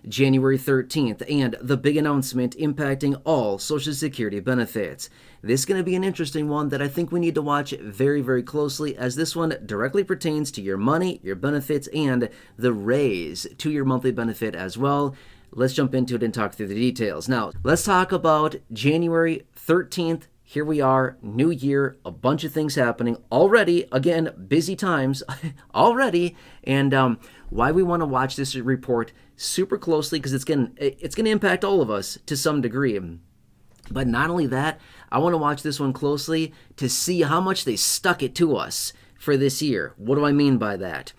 January 13th, and the big announcement impacting all Social Security benefits. This is going to be an interesting one that I think we need to watch very, very closely, as this one directly pertains to your money, your benefits, and the raise to your monthly benefit as well. Let's jump into it and talk through the details. Now, let's talk about January 13th. Here we are, new year, a bunch of things happening already. Again, busy times already, and why we want to watch this report super closely, because it's going to impact all of us to some degree. But not only that, I want to watch this one closely to see how much they stuck it to us for this year. What do I mean by that?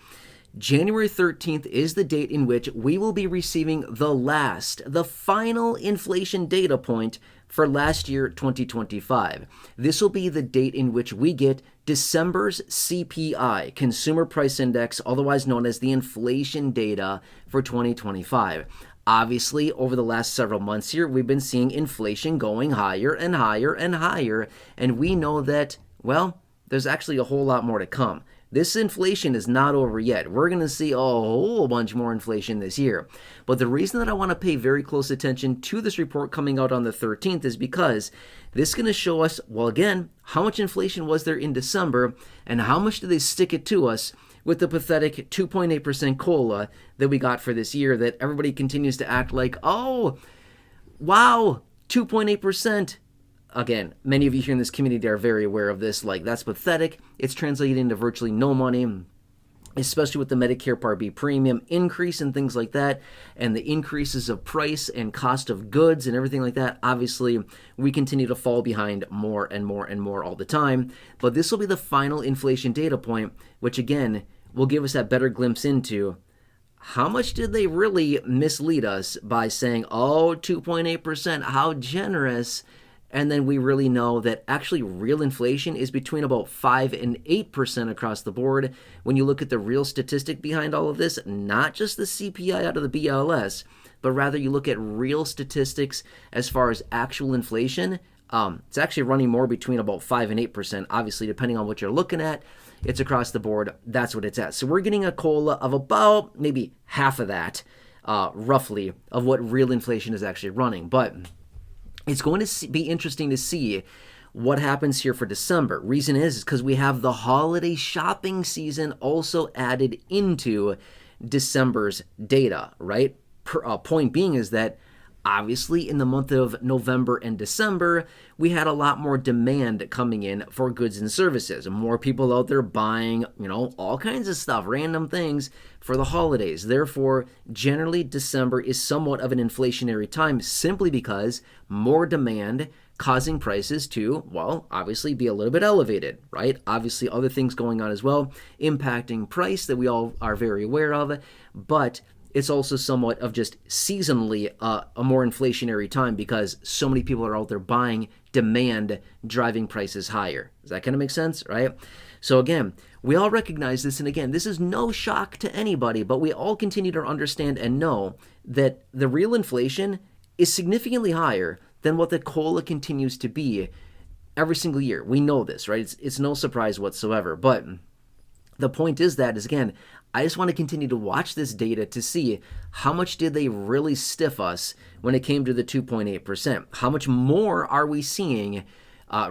January 13th is the date in which we will be receiving the final inflation data point for last year, 2025. This will be the date in which we get December's CPI, Consumer Price Index, otherwise known as the inflation data for 2025. Obviously, over the last several months here, we've been seeing inflation going higher and higher and higher, and we know that, well, there's actually a whole lot more to come. This inflation is not over yet. We're going to see a whole bunch more inflation this year. But the reason that I want to pay very close attention to this report coming out on the 13th is because this is going to show us, well, again, how much inflation was there in December and how much did they stick it to us with the pathetic 2.8% COLA that we got for this year that everybody continues to act like, oh, wow, 2.8%. Again, many of you here in this community are very aware of this. Like, that's pathetic. It's translated into virtually no money, especially with the Medicare Part B premium increase and things like that, and the increases of price and cost of goods and everything like that. Obviously, we continue to fall behind more and more and more all the time. But this will be the final inflation data point, which again will give us that better glimpse into how much did they really mislead us by saying, oh, 2.8%, how generous. And then we really know that actually real inflation is between about 5 and 8% across the board. When you look at the real statistic behind all of this, not just the CPI out of the BLS, but rather you look at real statistics as far as actual inflation, it's actually running more between about 5 and 8%, obviously, depending on what you're looking at. It's across the board. That's what it's at. So we're getting a COLA of about maybe half of that, roughly, of what real inflation is actually running. But it's going to be interesting to see what happens here for December. Reason is because we have the holiday shopping season also added into December's data, right? Point being is that obviously in the month of November and December, we had a lot more demand coming in for goods and services. More people out there buying, all kinds of stuff, random things for the holidays. Therefore, generally December is somewhat of an inflationary time simply because more demand causing prices to, well, obviously be a little bit elevated, right? Obviously other things going on as well, impacting price that we all are very aware of, but it's also somewhat of just seasonally a more inflationary time because so many people are out there buying, demand driving prices higher. Does that kind of make sense, right? So again, we all recognize this, and again, this is no shock to anybody, but we all continue to understand and know that the real inflation is significantly higher than what the COLA continues to be every single year. We know this, right? It's no surprise whatsoever, but the point is again, I just want to continue to watch this data to see how much did they really stiff us when it came to the 2.8%. How much more are we seeing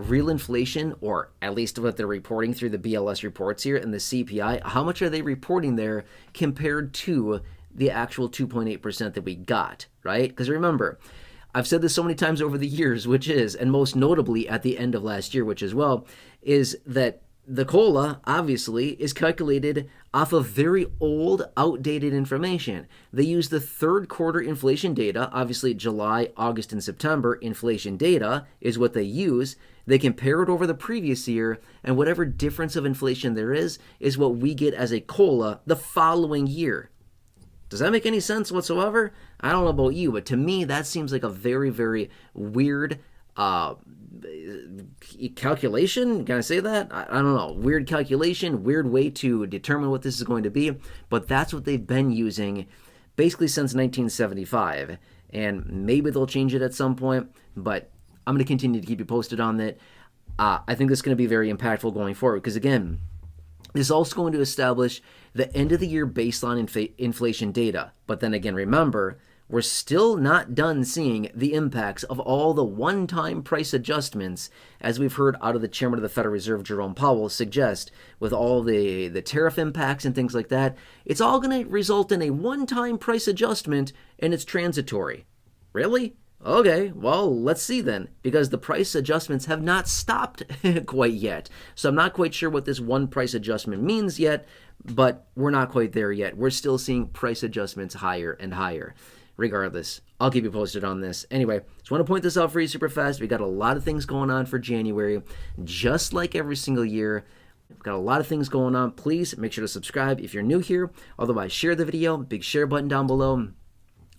real inflation, or at least what they're reporting through the BLS reports here and the CPI, how much are they reporting there compared to the actual 2.8% that we got, right? Because remember, I've said this so many times over the years, which is, and most notably at the end of last year, which as well, is that the COLA, obviously, is calculated off of very old, outdated information. They use the third quarter inflation data, obviously July, August, and September inflation data is what they use. They compare it over the previous year, and whatever difference of inflation there is what we get as a COLA the following year. Does that make any sense whatsoever? I don't know about you, but to me, that seems like a very, very weird calculation. Can I say that? I don't know. Weird calculation, weird way to determine what this is going to be, but that's what they've been using basically since 1975, and maybe they'll change it at some point, but I'm going to continue to keep you posted on that. I think this is going to be very impactful going forward because, again, this is also going to establish the end of the year baseline inflation data. But then again, remember, we're still not done seeing the impacts of all the one-time price adjustments, as we've heard out of the chairman of the Federal Reserve, Jerome Powell, suggest with all the tariff impacts and things like that. It's all going to result in a one-time price adjustment, and it's transitory. Really? Okay, well, let's see then, because the price adjustments have not stopped quite yet. So I'm not quite sure what this one price adjustment means yet, but we're not quite there yet. We're still seeing price adjustments higher and higher. Regardless, I'll keep you posted on this. Anyway, just want to point this out for you super fast. We got a lot of things going on for January, just like every single year. We've got a lot of things going on. Please make sure to subscribe if you're new here. Otherwise, share the video. Big share button down below.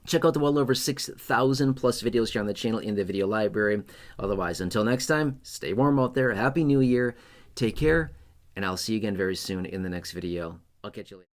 Check out the well over 6,000 plus videos here on the channel in the video library. Otherwise, until next time, stay warm out there. Happy New Year. Take care, and I'll see you again very soon in the next video. I'll catch you later.